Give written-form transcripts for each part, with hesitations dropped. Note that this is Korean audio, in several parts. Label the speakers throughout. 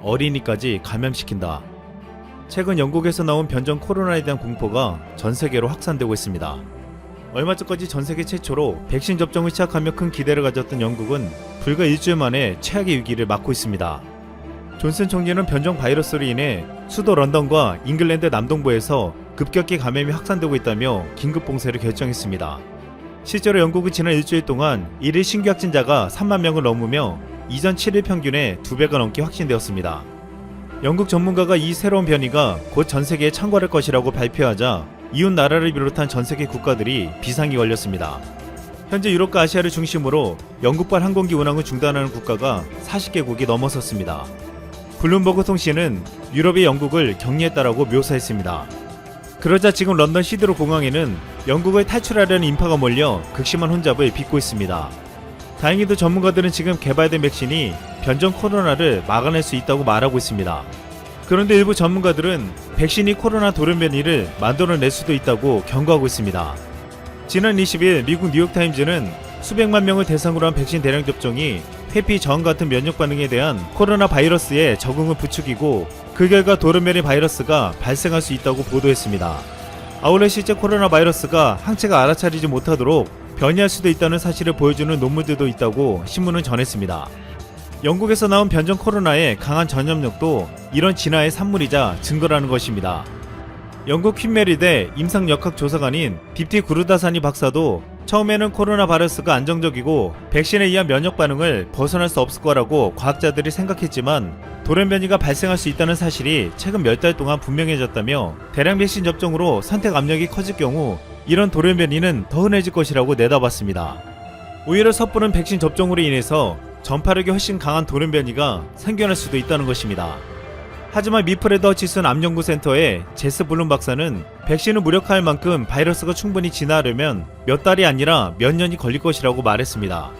Speaker 1: 어린이까지 감염시킨다. 최근 영국에서 나온 변종 코로나에 대한 공포가 전 세계로 확산되고 있습니다. 얼마 전까지 전 세계 최초로 백신 접종을 시작하며 큰 기대를 가졌던 영국은 불과 일주일 만에 최악의 위기를 맞고 있습니다. 존슨 총리는 변종 바이러스로 인해 수도 런던과 잉글랜드 남동부에서 급격히 감염이 확산되고 있다며 긴급 봉쇄를 결정했습니다. 실제로 영국은 지난 일주일 동안 1일 신규 확진자가 3만 명을 넘으며 이전 7일 평균의 2배가 넘게 확진되었습니다. 영국 전문가가 이 새로운 변이가 곧 전 세계에 창궐할 것이라고 발표하자 이웃 나라를 비롯한 전 세계 국가들이 비상이 걸렸습니다. 현재 유럽과 아시아를 중심으로 영국발 항공기 운항을 중단하는 국가가 40개국이 넘어섰습니다. 블룸버그 통신은 유럽이 영국을 격리했다라고 묘사했습니다. 그러자 지금 런던 시드로 공항에는 영국을 탈출하려는 인파가 몰려 극심한 혼잡을 빚고 있습니다. 다행히도 전문가들은 지금 개발된 백신이 변종 코로나를 막아낼 수 있다고 말하고 있습니다. 그런데 일부 전문가들은 백신이 코로나 돌연변이를 만들어낼 수도 있다고 경고하고 있습니다. 지난 20일 미국 뉴욕타임즈는 수백만 명을 대상으로 한 백신 대량 접종이 회피 저항 같은 면역 반응에 대한 코로나 바이러스의 적응을 부추기고 그 결과 돌연변이 바이러스가 발생할 수 있다고 보도했습니다. 아울러 실제 코로나 바이러스가 항체가 알아차리지 못하도록 변이할 수도 있다는 사실을 보여주는 논문들도 있다고 신문은 전했습니다. 영국에서 나온 변종 코로나의 강한 전염력도 이런 진화의 산물이자 증거라는 것입니다. 영국 퀸메리대 임상역학 조사관인 딥티 구르다사니 박사도 처음에는 코로나 바이러스가 안정적이고 백신에 의한 면역 반응을 벗어날 수 없을 거라고 과학자들이 생각했지만 돌연변이가 발생할 수 있다는 사실이 최근 몇 달 동안 분명해졌다며 대량 백신 접종으로 선택 압력이 커질 경우 이런 돌연변이는 더 흔해질 것이라고 내다봤습니다. 오히려 섣부른 백신 접종으로 인해서 전파력이 훨씬 강한 돌연변이가 생겨날 수도 있다는 것입니다. 하지만 미프레더 지슨 암연구센터의 제스 블룸 박사는 백신을 무력화할 만큼 바이러스가 충분히 진화하려면 몇 달이 아니라 몇 년이 걸릴 것이라고 말했습니다.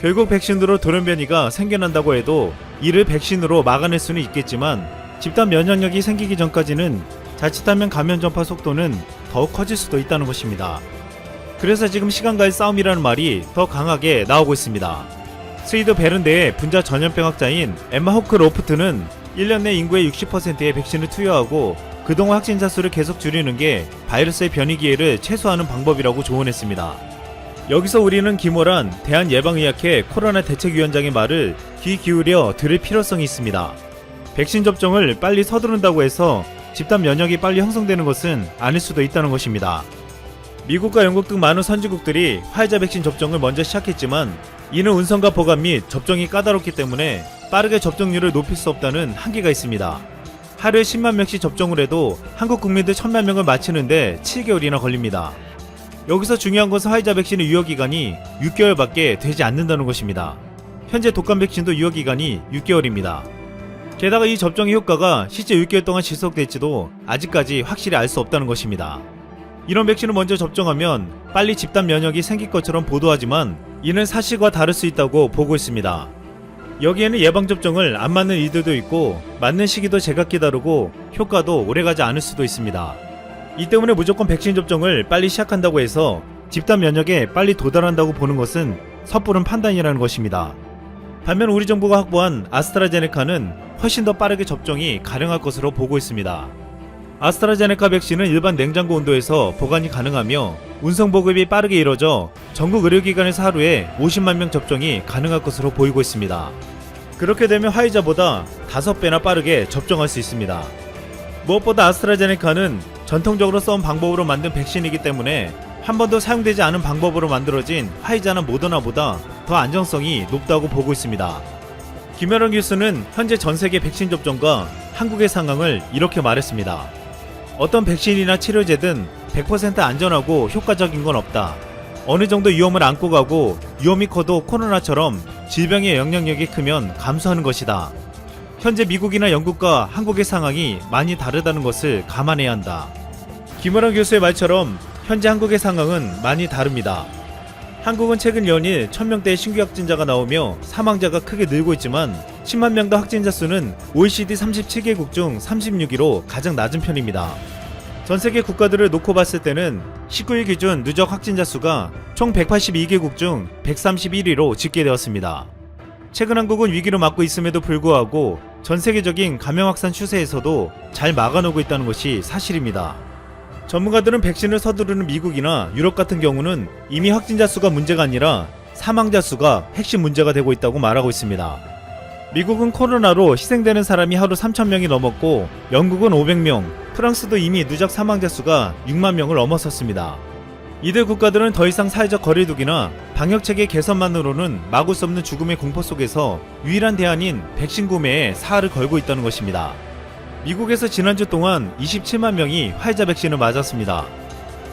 Speaker 1: 결국 백신으로 돌연변이가 생겨난다고 해도 이를 백신으로 막아낼 수는 있겠지만 집단 면역력이 생기기 전까지는 자칫하면 감염 전파 속도는 더욱 커질 수도 있다는 것입니다. 그래서 지금 시간과의 싸움이라는 말이 더 강하게 나오고 있습니다. 스위드 베른대의 분자 전염병학자인 엠마 호크 로프트는 1년 내 인구의 60%의 백신을 투여하고 그동안 확진자 수를 계속 줄이는 게 바이러스의 변이 기회를 최소화하는 방법이라고 조언했습니다. 여기서 우리는 김호란 대한예방의학회 코로나 대책위원장의 말을 귀 기울여 들을 필요성이 있습니다. 백신 접종을 빨리 서두른다고 해서 집단 면역이 빨리 형성되는 것은 아닐 수도 있다는 것입니다. 미국과 영국 등 많은 선진국들이 화이자 백신 접종을 먼저 시작했지만 이는 운송과 보관 및 접종이 까다롭기 때문에 빠르게 접종률을 높일 수 없다는 한계가 있습니다. 하루에 10만 명씩 접종을 해도 한국 국민들 1000만 명을 맞추는데 7개월이나 걸립니다. 여기서 중요한 것은 화이자 백신의 유효기간이 6개월밖에 되지 않는다는 것입니다. 현재 독감 백신도 유효기간이 6개월입니다. 게다가 이 접종의 효과가 실제 6개월 동안 지속될지도 아직까지 확실히 알 수 없다는 것입니다. 이런 백신을 먼저 접종하면 빨리 집단 면역이 생길 것처럼 보도하지만 이는 사실과 다를 수 있다고 보고 있습니다. 여기에는 예방접종을 안 맞는 이들도 있고 맞는 시기도 제각기 다르고 효과도 오래가지 않을 수도 있습니다. 이 때문에 무조건 백신 접종을 빨리 시작한다고 해서 집단 면역에 빨리 도달한다고 보는 것은 섣부른 판단이라는 것입니다. 반면 우리 정부가 확보한 아스트라제네카는 훨씬 더 빠르게 접종이 가능할 것으로 보고 있습니다. 아스트라제네카 백신은 일반 냉장고 온도에서 보관이 가능하며 운송 보급이 빠르게 이뤄져 전국 의료기관에서 하루에 50만 명 접종이 가능할 것으로 보이고 있습니다. 그렇게 되면 화이자보다 5배나 빠르게 접종할 수 있습니다. 무엇보다 아스트라제네카는 전통적으로 써온 방법으로 만든 백신이기 때문에 한 번도 사용되지 않은 방법으로 만들어진 화이자나 모더나보다 더 안정성이 높다고 보고 있습니다. 김현원 교수는 현재 전세계 백신 접종과 한국의 상황을 이렇게 말했습니다. 어떤 백신이나 치료제든 100% 안전하고 효과적인 건 없다. 어느 정도 위험을 안고 가고 위험이 커도 코로나처럼 질병의 영향력이 크면 감수하는 것이다. 현재 미국이나 영국과 한국의 상황이 많이 다르다는 것을 감안해야 한다. 김원환 교수의 말처럼 현재 한국의 상황은 많이 다릅니다. 한국은 최근 연일 1000명대의 신규 확진자가 나오며 사망자가 크게 늘고 있지만 10만 명대 확진자 수는 OECD 37개국 중 36위로 가장 낮은 편입니다. 전세계 국가들을 놓고 봤을 때는 19일 기준 누적 확진자 수가 총 182개국 중 131위로 집계되었습니다. 최근 한국은 위기를 맞고 있음에도 불구하고 전 세계적인 감염 확산 추세에서도 잘 막아놓고 있다는 것이 사실입니다. 전문가들은 백신을 서두르는 미국이나 유럽 같은 경우는 이미 확진자 수가 문제가 아니라 사망자 수가 핵심 문제가 되고 있다고 말하고 있습니다. 미국은 코로나로 희생되는 사람이 하루 3,000명이 넘었고 영국은 500명, 프랑스도 이미 누적 사망자 수가 6만 명을 넘어섰습니다. 이들 국가들은 더 이상 사회적 거리두기나 방역체계 개선만으로는 막을 수 없는 죽음의 공포 속에서 유일한 대안인 백신 구매에 사활을 걸고 있다는 것입니다. 미국에서 지난주 동안 27만 명이 화이자 백신을 맞았습니다.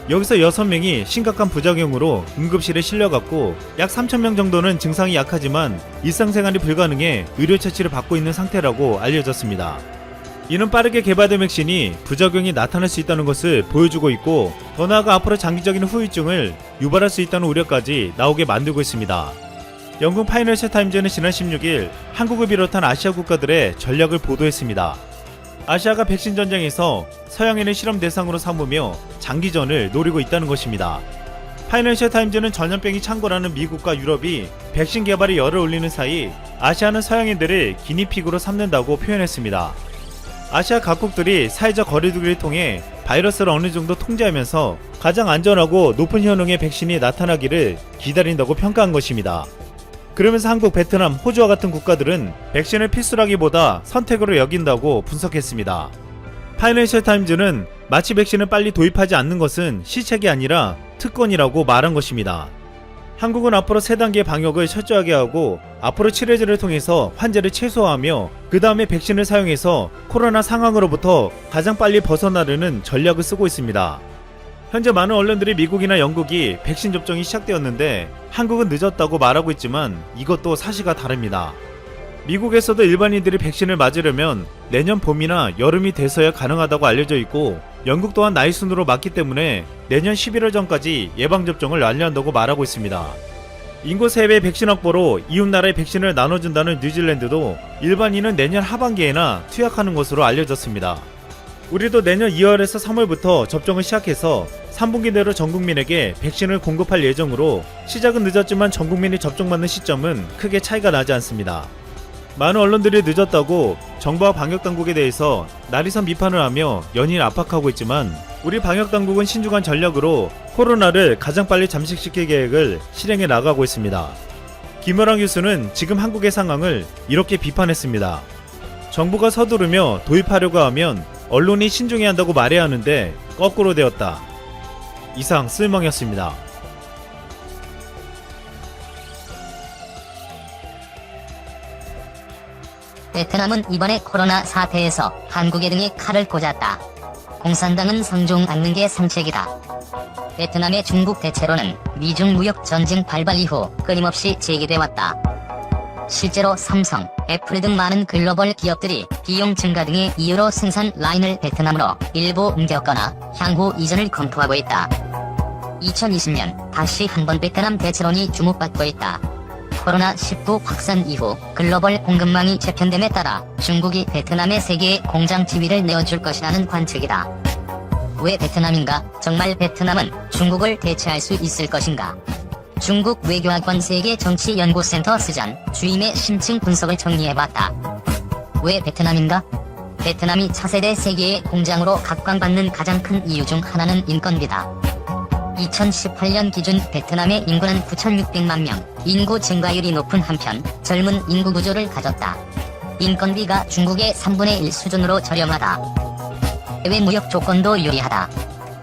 Speaker 1: 여기서 6명이 심각한 부작용으로 응급실에 실려갔고 약 3,000명 정도는 증상이 약하지만 일상생활이 불가능해 의료처치를 받고 있는 상태라고 알려졌습니다. 이는 빠르게 개발된 백신이 부작용이 나타날 수 있다는 것을 보여주고 있고 더 나아가 앞으로 장기적인 후유증을 유발할 수 있다는 우려까지 나오게 만들고 있습니다. 영국 파이낸셜 타임즈는 지난 16일 한국을 비롯한 아시아 국가들의 전략을 보도했습니다. 아시아가 백신 전쟁에서 서양인을 실험 대상으로 삼으며 장기전을 노리고 있다는 것입니다. 파이낸셜 타임즈는 전염병이 창궐하는 미국과 유럽이 백신 개발에 열을 올리는 사이 아시아는 서양인들을 기니픽으로 삼는다고 표현했습니다. 아시아 각국들이 사회적 거리두기를 통해 바이러스를 어느 정도 통제하면서 가장 안전하고 높은 효능의 백신이 나타나기를 기다린다고 평가한 것입니다. 그러면서 한국, 베트남, 호주와 같은 국가들은 백신을 필수라기보다 선택으로 여긴다고 분석했습니다. 파이낸셜 타임즈는 마치 백신을 빨리 도입하지 않는 것은 시책이 아니라 특권이라고 말한 것입니다. 한국은 앞으로 3단계 방역을 철저하게 하고 앞으로 치료제를 통해서 환자를 최소화하며 그 다음에 백신을 사용해서 코로나 상황으로부터 가장 빨리 벗어나려는 전략을 쓰고 있습니다. 현재 많은 언론들이 미국이나 영국이 백신 접종이 시작되었는데 한국은 늦었다고 말하고 있지만 이것도 사실과 다릅니다. 미국에서도 일반인들이 백신을 맞으려면 내년 봄이나 여름이 돼서야 가능하다고 알려져 있고 영국 또한 나이 순으로 맞기 때문에 내년 11월 전까지 예방접종을 완료한다고 말하고 있습니다. 인구 3배 백신 확보로 이웃나라에 백신을 나눠준다는 뉴질랜드도 일반인은 내년 하반기에나 투약하는 것으로 알려졌습니다. 우리도 내년 2월에서 3월부터 접종을 시작해서 3분기 내로 전국민에게 백신을 공급할 예정으로 시작은 늦었지만 전국민이 접종받는 시점은 크게 차이가 나지 않습니다. 많은 언론들이 늦었다고 정부와 방역당국에 대해서 날이선 비판을 하며 연일 압박하고 있지만 우리 방역당국은 신중한 전략으로 코로나를 가장 빨리 잠식시킬 계획을 실행해 나가고 있습니다. 김여랑 교수는 지금 한국의 상황을 이렇게 비판했습니다. 정부가 서두르며 도입하려고 하면 언론이 신중해야 한다고 말해야 하는데 거꾸로 되었다. 이상 쓸멍이었습니다.
Speaker 2: 베트남은 이번에 코로나 사태에서 한국에 등에 칼을 꽂았다. 공산당은 상종 않는 게 상책이다. 베트남의 중국 대체로는 미중 무역 전쟁 발발 이후 끊임없이 제기돼왔다. 실제로 삼성, 애플 등 많은 글로벌 기업들이 비용 증가 등의 이유로 생산 라인을 베트남으로 일부 옮겼거나 향후 이전을 검토하고 있다. 2020년 다시 한번 베트남 대체론이 주목받고 있다. 코로나19 확산 이후 글로벌 공급망이 재편됨에 따라 중국이 베트남에 세계의 공장 지위를 내어줄 것이라는 관측이다. 왜 베트남인가? 정말 베트남은 중국을 대체할 수 있을 것인가? 중국 외교학원 세계정치연구센터 스잔 주임의 심층 분석을 정리해봤다. 왜 베트남인가? 베트남이 차세대 세계의 공장으로 각광받는 가장 큰 이유 중 하나는 인건비다. 2018년 기준 베트남의 인구는 9,600만 명, 인구 증가율이 높은 한편 젊은 인구 구조를 가졌다. 인건비가 중국의 3분의 1 수준으로 저렴하다. 해외 무역 조건도 유리하다.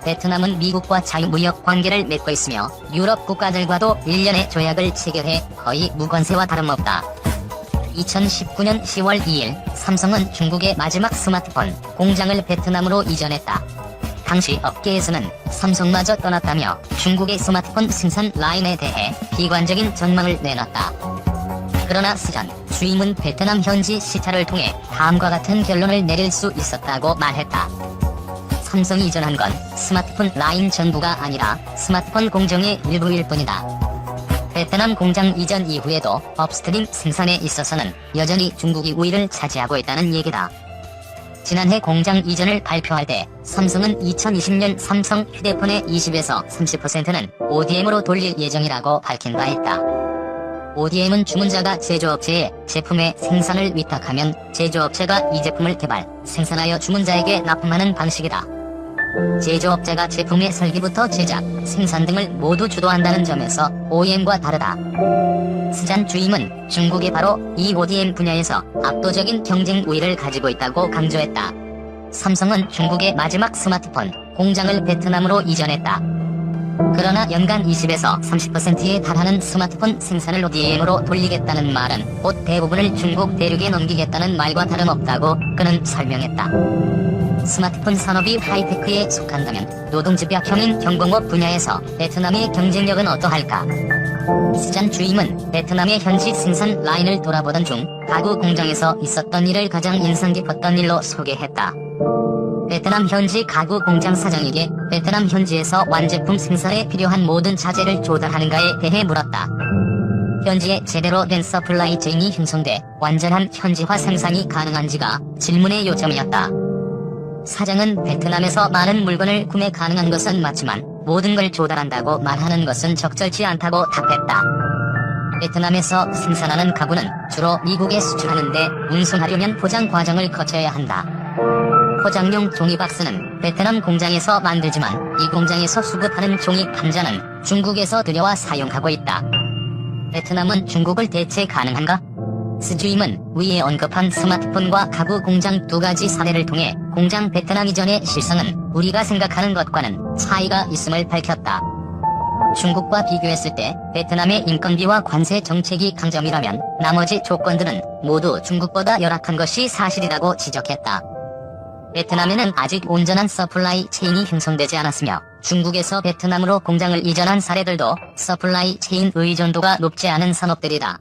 Speaker 2: 베트남은 미국과 자유무역 관계를 맺고 있으며 유럽 국가들과도 1년의 조약을 체결해 거의 무관세와 다름없다. 2019년 10월 2일 삼성은 중국의 마지막 스마트폰 공장을 베트남으로 이전했다. 당시 업계에서는 삼성마저 떠났다며 중국의 스마트폰 생산 라인에 대해 비관적인 전망을 내놨다. 그러나 스잔 주임은 베트남 현지 시찰을 통해 다음과 같은 결론을 내릴 수 있었다고 말했다. 삼성이 이전한 건 스마트폰 라인 전부가 아니라 스마트폰 공정의 일부일 뿐이다. 베트남 공장 이전 이후에도 업스트림 생산에 있어서는 여전히 중국이 우위를 차지하고 있다는 얘기다. 지난해 공장 이전을 발표할 때 삼성은 2020년 삼성 휴대폰의 20에서 30%는 ODM으로 돌릴 예정이라고 밝힌 바 있다. ODM은 주문자가 제조업체에 제품의 생산을 위탁하면 제조업체가 이 제품을 개발, 생산하여 주문자에게 납품하는 방식이다. 제조업자가 제품의 설계부터 제작, 생산 등을 모두 주도한다는 점에서 OEM과 다르다. 스잔 주임은 중국이 바로 이 ODM 분야에서 압도적인 경쟁 우위를 가지고 있다고 강조했다. 삼성은 중국의 마지막 스마트폰 공장을 베트남으로 이전했다. 그러나 연간 20에서 30%에 달하는 스마트폰 생산을 ODM으로 돌리겠다는 말은 곧 대부분을 중국 대륙에 넘기겠다는 말과 다름없다고 그는 설명했다. 스마트폰 산업이 하이테크에 속한다면 노동집약형인 경공업 분야에서 베트남의 경쟁력은 어떠할까? 스잔 주임은 베트남의 현지 생산 라인을 돌아보던 중 가구 공장에서 있었던 일을 가장 인상 깊었던 일로 소개했다. 베트남 현지 가구 공장 사장에게 베트남 현지에서 완제품 생산에 필요한 모든 자재를 조달하는가에 대해 물었다. 현지에 제대로 된 서플라이 체인이 형성돼 완전한 현지화 생산이 가능한지가 질문의 요점이었다. 사장은 베트남에서 많은 물건을 구매 가능한 것은 맞지만 모든 걸 조달한다고 말하는 것은 적절치 않다고 답했다. 베트남에서 생산하는 가구는 주로 미국에 수출하는데 운송하려면 포장 과정을 거쳐야 한다. 포장용 종이박스는 베트남 공장에서 만들지만 이 공장에서 수급하는 종이 판자는 중국에서 들여와 사용하고 있다. 베트남은 중국을 대체 가능한가? 스주임은 위에 언급한 스마트폰과 가구 공장 두 가지 사례를 통해 공장 베트남 이전의 실상은 우리가 생각하는 것과는 차이가 있음을 밝혔다. 중국과 비교했을 때 베트남의 인건비와 관세 정책이 강점이라면 나머지 조건들은 모두 중국보다 열악한 것이 사실이라고 지적했다. 베트남에는 아직 온전한 서플라이 체인이 형성되지 않았으며 중국에서 베트남으로 공장을 이전한 사례들도 서플라이 체인 의존도가 높지 않은 산업들이다.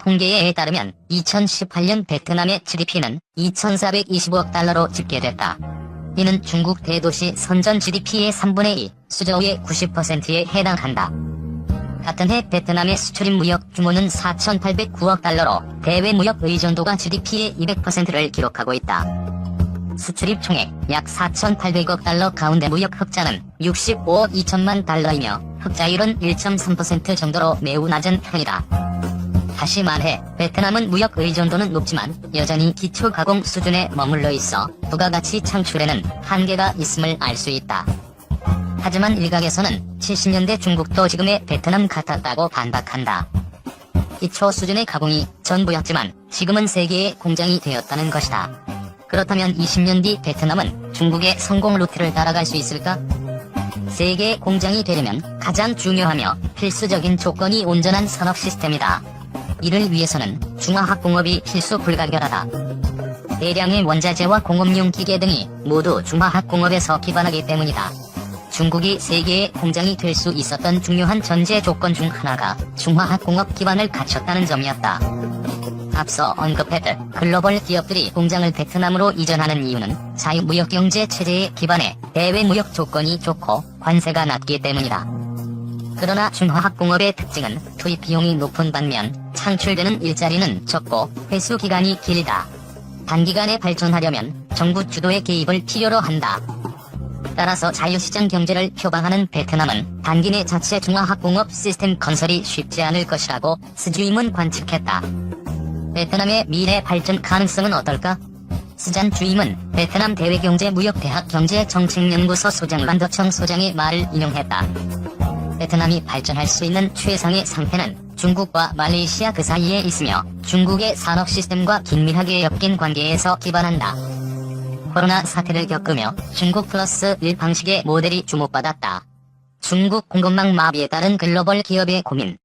Speaker 2: 통계에 따르면 2018년 베트남의 GDP는 2,425억 달러로 집계됐다. 이는 중국 대도시 선전 GDP의 3분의 2, 수저의 90%에 해당한다. 같은 해 베트남의 수출입 무역 규모는 4,809억 달러로 대외 무역 의존도가 GDP의 200%를 기록하고 있다. 수출입 총액 약 4,800억 달러 가운데 무역 흑자는 65억 2천만 달러이며 흑자율은 1.3% 정도로 매우 낮은 편이다. 다시 말해 베트남은 무역 의존도는 높지만 여전히 기초 가공 수준에 머물러 있어 부가가치 창출에는 한계가 있음을 알 수 있다. 하지만 일각에서는 70년대 중국도 지금의 베트남 같았다고 반박한다. 기초 수준의 가공이 전부였지만 지금은 세계의 공장이 되었다는 것이다. 그렇다면 20년 뒤 베트남은 중국의 성공 루트를 따라갈 수 있을까? 세계의 공장이 되려면 가장 중요하며 필수적인 조건이 온전한 산업 시스템이다. 이를 위해서는 중화학공업이 필수 불가결하다. 대량의 원자재와 공업용 기계 등이 모두 중화학공업에서 기반하기 때문이다. 중국이 세계의 공장이 될 수 있었던 중요한 전제 조건 중 하나가 중화학공업 기반을 갖췄다는 점이었다. 앞서 언급했듯 글로벌 기업들이 공장을 베트남으로 이전하는 이유는 자유무역경제 체제에 기반해 대외 무역 조건이 좋고 관세가 낮기 때문이다. 그러나 중화학공업의 특징은 투입 비용이 높은 반면 창출되는 일자리는 적고 회수 기간이 길다. 단기간에 발전하려면 정부 주도의 개입을 필요로 한다. 따라서 자유시장 경제를 표방하는 베트남은 단기 내 자체 중화학공업 시스템 건설이 쉽지 않을 것이라고 스주임은 관측했다. 베트남의 미래 발전 가능성은 어떨까? 스잔 주임은 베트남 대외경제무역대학 경제정책연구소 소장 란더청 소장의 말을 인용했다. 베트남이 발전할 수 있는 최상의 상태는 중국과 말레이시아 그 사이에 있으며 중국의 산업 시스템과 긴밀하게 엮인 관계에서 기반한다. 코로나 사태를 겪으며 중국 플러스 1 방식의 모델이 주목받았다. 중국 공급망 마비에 따른 글로벌 기업의 고민,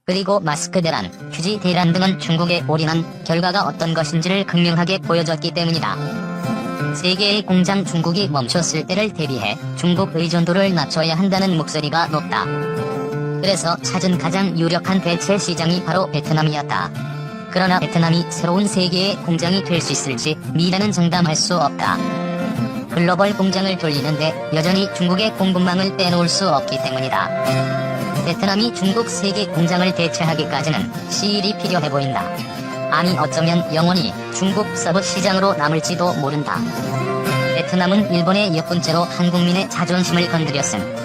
Speaker 2: 그리고 마스크 대란, 휴지 대란 등은 중국에 올인한 결과가 어떤 것인지를 극명하게 보여줬기 때문이다. 세계의 공장 중국이 멈췄을 때를 대비해 중국 의존도를 낮춰야 한다는 목소리가 높다. 그래서 찾은 가장 유력한 대체 시장이 바로 베트남이었다. 그러나 베트남이 새로운 세계의 공장이 될 수 있을지 미래는 장담할 수 없다. 글로벌 공장을 돌리는데 여전히 중국의 공급망을 빼놓을 수 없기 때문이다. 베트남이 중국 세계 공장을 대체하기까지는 시일이 필요해 보인다. 아니 어쩌면 영원히 중국 서브 시장으로 남을지도 모른다. 베트남은 일본의 몇 번째로 한국민의 자존심을 건드렸음.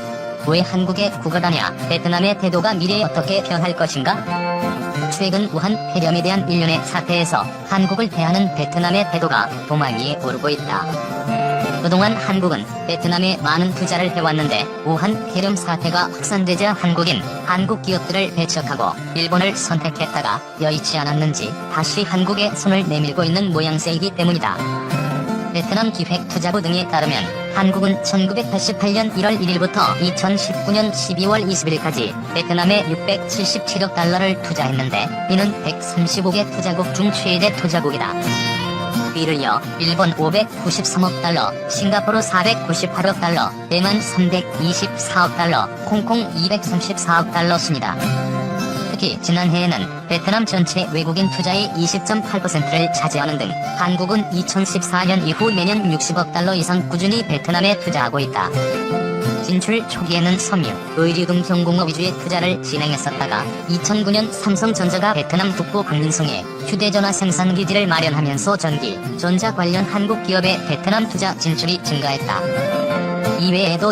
Speaker 2: 왜 한국에 구걸하냐? 베트남의 태도가 미래에 어떻게 변할 것인가? 최근 우한 폐렴에 대한 일련의 사태에서 한국을 대하는 베트남의 태도가 도마 위에 오르고 있다. 그동안 한국은 베트남에 많은 투자를 해왔는데 우한 폐렴 사태가 확산되자 한국인 한국 기업들을 배척하고 일본을 선택했다가 여의치 않았는지 다시 한국에 손을 내밀고 있는 모양새이기 때문이다. 베트남 기획투자부 등에 따르면 한국은 1988년 1월 1일부터 2019년 12월 20일까지 베트남에 677억 달러를 투자했는데 이는 135개 투자국 중 최대 투자국이다. 이를 이어 일본 593억 달러, 싱가포르 498억 달러, 대만 324억 달러, 홍콩 234억 달러 순이다. 특히 지난해에는 베트남 전체 외국인 투자의 20.8%를 차지하는 등 한국은 2014년 이후 매년 60억 달러 이상 꾸준히 베트남에 투자하고 있다. 진출 초기에는 섬유, 의류 등 경공업 위주의 투자를 진행했었다가 2009년 삼성전자가 베트남 북부 금민송에 휴대전화 생산 기지를 마련하면서 전기, 전자 관련 한국 기업의 베트남 투자 진출이 증가했다. 이외에도